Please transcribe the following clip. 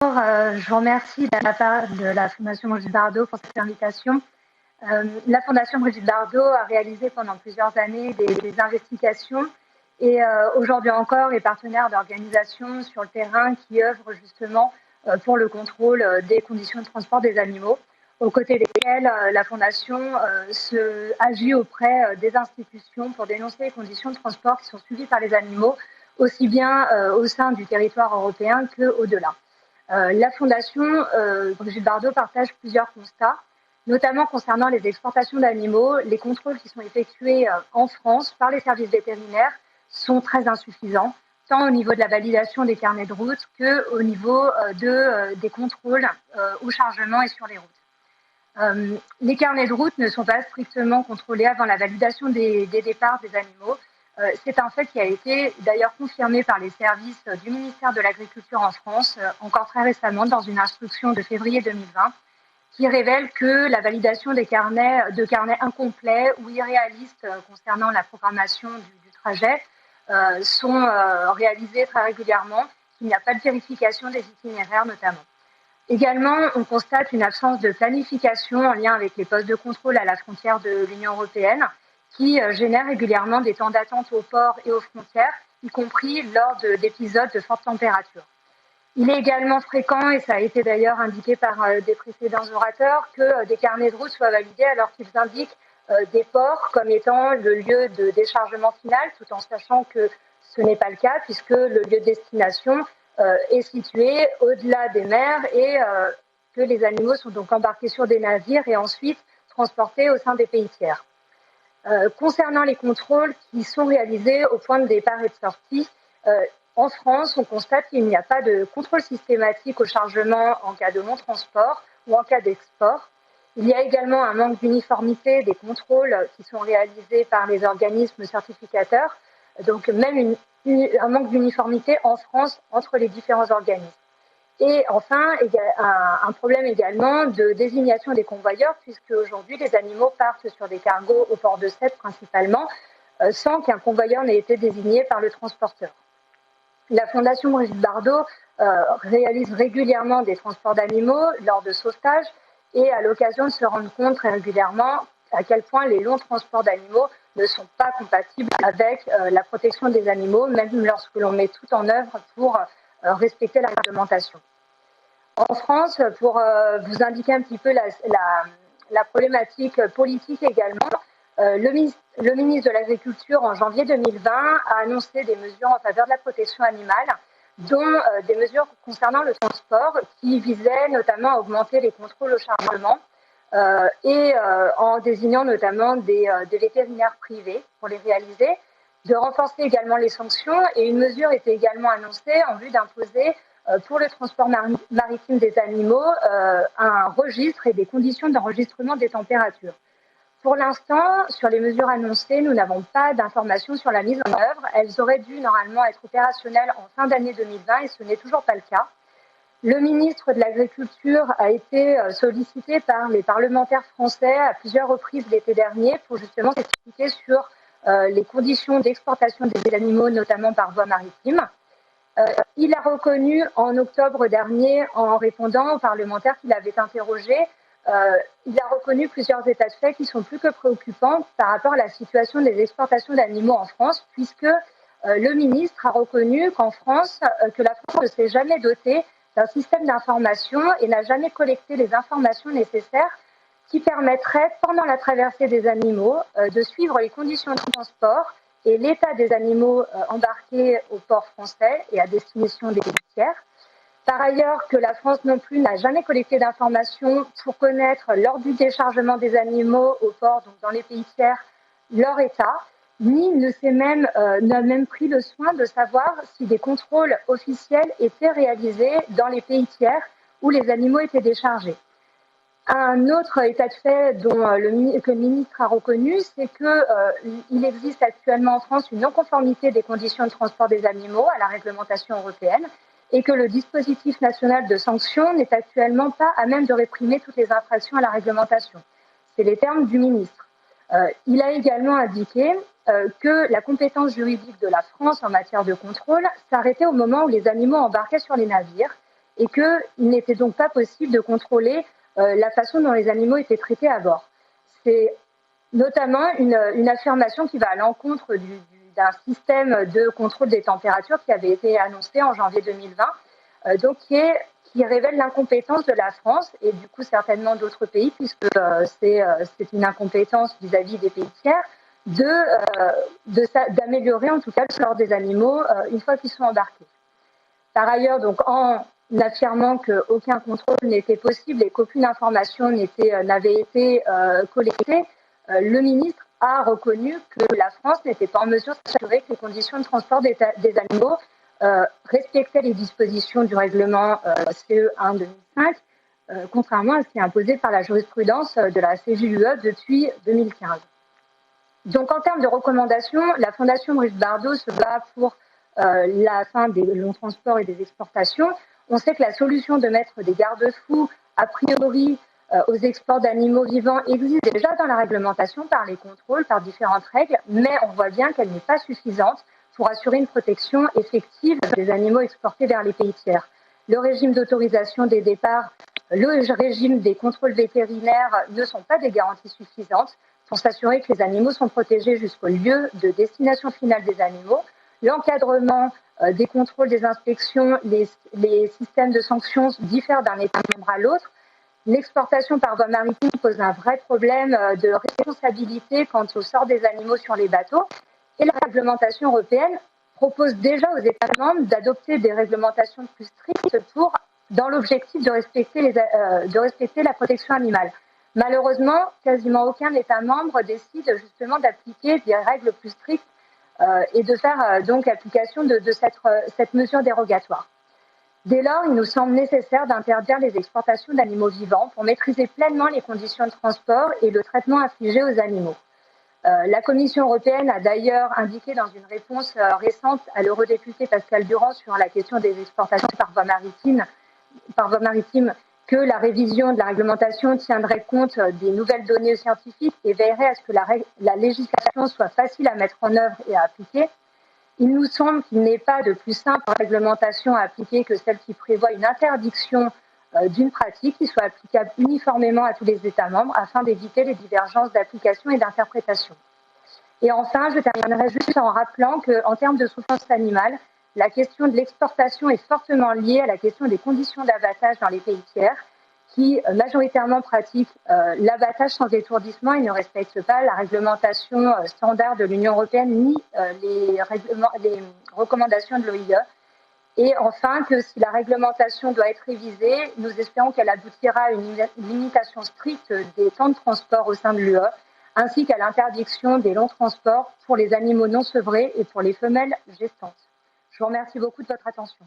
Je vous remercie de la part de la Fondation Brigitte Bardot pour cette invitation. La Fondation Brigitte Bardot a réalisé pendant plusieurs années des investigations et aujourd'hui encore est partenaire d'organisations sur le terrain qui œuvrent justement pour le contrôle des conditions de transport des animaux, aux côtés desquelles la Fondation agit auprès des institutions pour dénoncer les conditions de transport qui sont subies par les animaux, aussi bien au sein du territoire européen qu'au-delà. La Fondation Brigitte Bardot partage plusieurs constats, notamment concernant les exportations d'animaux. Les contrôles qui sont effectués en France par les services vétérinaires sont très insuffisants, tant au niveau de la validation des carnets de route qu'au niveau des contrôles au chargement et sur les routes. Les carnets de route ne sont pas strictement contrôlés avant la validation des départs des animaux. C'est un fait qui a été d'ailleurs confirmé par les services du ministère de l'Agriculture en France, encore très récemment, dans une instruction de février 2020, qui révèle que la validation de carnets incomplets ou irréalistes concernant la programmation du trajet sont réalisées très régulièrement, qu'il n'y a pas de vérification des itinéraires notamment. Également, on constate une absence de planification en lien avec les postes de contrôle à la frontière de l'Union européenne, qui génèrent régulièrement des temps d'attente aux ports et aux frontières, y compris lors d'épisodes de forte température. Il est également fréquent, et ça a été d'ailleurs indiqué par des précédents orateurs, que des carnets de route soient validés alors qu'ils indiquent des ports comme étant le lieu de déchargement final, tout en sachant que ce n'est pas le cas, puisque le lieu de destination est situé au-delà des mers et que les animaux sont donc embarqués sur des navires et ensuite transportés au sein des pays tiers. Concernant les contrôles qui sont réalisés au point de départ et de sortie, en France, on constate qu'il n'y a pas de contrôle systématique au chargement en cas de non-transport ou en cas d'export. Il y a également un manque d'uniformité des contrôles qui sont réalisés par les organismes certificateurs, donc même un manque d'uniformité en France entre les différents organismes. Et enfin, il y a un problème également de désignation des convoyeurs, puisque aujourd'hui les animaux partent sur des cargos au port de Sète principalement, sans qu'un convoyeur n'ait été désigné par le transporteur. La Fondation Brigitte Bardot réalise régulièrement des transports d'animaux lors de sauvetage et à l'occasion de se rendre compte très régulièrement à quel point les longs transports d'animaux ne sont pas compatibles avec la protection des animaux, même lorsque l'on met tout en œuvre pour respecter la réglementation. En France, pour vous indiquer un petit peu la problématique politique également, le ministre de l'Agriculture, en janvier 2020, a annoncé des mesures en faveur de la protection animale, dont des mesures concernant le transport, qui visaient notamment à augmenter les contrôles au chargement et en désignant notamment des vétérinaires privés pour les réaliser, de renforcer également les sanctions, et une mesure était également annoncée en vue d'imposer pour le transport maritime des animaux un registre et des conditions d'enregistrement des températures. Pour l'instant, sur les mesures annoncées, nous n'avons pas d'informations sur la mise en œuvre. Elles auraient dû normalement être opérationnelles en fin d'année 2020 et ce n'est toujours pas le cas. Le ministre de l'Agriculture a été sollicité par les parlementaires français à plusieurs reprises l'été dernier pour justement s'expliquer sur les conditions d'exportation des animaux, notamment par voie maritime. Il a reconnu en octobre dernier, en répondant aux parlementaires qu'il avait interrogés, il a reconnu plusieurs états de fait qui sont plus que préoccupants par rapport à la situation des exportations d'animaux en France, puisque le ministre a reconnu qu'en France, que la France ne s'est jamais dotée d'un système d'information et n'a jamais collecté les informations nécessaires qui permettraient, pendant la traversée des animaux, de suivre les conditions de transport et l'état des animaux embarqués au port français et à destination des pays tiers. Par ailleurs, que la France non plus n'a jamais collecté d'informations pour connaître, lors du déchargement des animaux au port, donc dans les pays tiers, leur état, ni n'a même pris le soin de savoir si des contrôles officiels étaient réalisés dans les pays tiers où les animaux étaient déchargés. Un autre état de fait que le ministre a reconnu, c'est qu'il existe actuellement en France une non-conformité des conditions de transport des animaux à la réglementation européenne et que le dispositif national de sanctions n'est actuellement pas à même de réprimer toutes les infractions à la réglementation. C'est les termes du ministre. Il a également indiqué que la compétence juridique de la France en matière de contrôle s'arrêtait au moment où les animaux embarquaient sur les navires et qu'il n'était donc pas possible de contrôler la façon dont les animaux étaient traités à bord. C'est notamment une affirmation qui va à l'encontre d'un système de contrôle des températures qui avait été annoncé en janvier 2020, donc qui révèle l'incompétence de la France et du coup certainement d'autres pays, puisque c'est une incompétence vis-à-vis des pays tiers, d'améliorer en tout cas le sort des animaux une fois qu'ils sont embarqués. Par ailleurs, donc, en affirmant qu'aucun contrôle n'était possible et qu'aucune information n'avait été collectée, le ministre a reconnu que la France n'était pas en mesure de s'assurer que les conditions de transport des animaux respectaient les dispositions du règlement CE1 2005, contrairement à ce qui est imposé par la jurisprudence de la CJUE depuis 2015. Donc en termes de recommandations, la Fondation Brigitte Bardot se bat pour la fin des longs transports et des exportations. On sait que la solution de mettre des garde-fous a priori aux exports d'animaux vivants existe déjà dans la réglementation par les contrôles, par différentes règles, mais on voit bien qu'elle n'est pas suffisante pour assurer une protection effective des animaux exportés vers les pays tiers. Le régime d'autorisation des départs, le régime des contrôles vétérinaires ne sont pas des garanties suffisantes pour s'assurer que les animaux sont protégés jusqu'au lieu de destination finale des animaux. L'encadrement des contrôles, des inspections, les systèmes de sanctions diffèrent d'un État membre à l'autre. L'exportation par voie maritime pose un vrai problème de responsabilité quant au sort des animaux sur les bateaux. Et la réglementation européenne propose déjà aux États membres d'adopter des réglementations plus strictes dans l'objectif de respecter la protection animale. Malheureusement, quasiment aucun État membre décide justement d'appliquer des règles plus strictes et de faire donc application de cette mesure dérogatoire. Dès lors, il nous semble nécessaire d'interdire les exportations d'animaux vivants pour maîtriser pleinement les conditions de transport et le traitement infligé aux animaux. La Commission européenne a d'ailleurs indiqué dans une réponse récente à l'eurodéputé Pascal Durand sur la question des exportations par voie maritime que la révision de la réglementation tiendrait compte des nouvelles données scientifiques et veillerait à ce que la législation soit facile à mettre en œuvre et à appliquer. Il nous semble qu'il n'est pas de plus simple réglementation à appliquer que celle qui prévoit une interdiction d'une pratique qui soit applicable uniformément à tous les États membres afin d'éviter les divergences d'application et d'interprétation. Et enfin, je terminerai juste en rappelant qu'en termes de souffrance animale, la question de l'exportation est fortement liée à la question des conditions d'abattage dans les pays tiers qui majoritairement pratiquent l'abattage sans étourdissement et ne respectent pas la réglementation standard de l'Union européenne ni les recommandations de l'OIE. Et enfin, que si la réglementation doit être révisée, nous espérons qu'elle aboutira à une limitation stricte des temps de transport au sein de l'UE, ainsi qu'à l'interdiction des longs transports pour les animaux non sevrés et pour les femelles gestantes. Je vous remercie beaucoup de votre attention.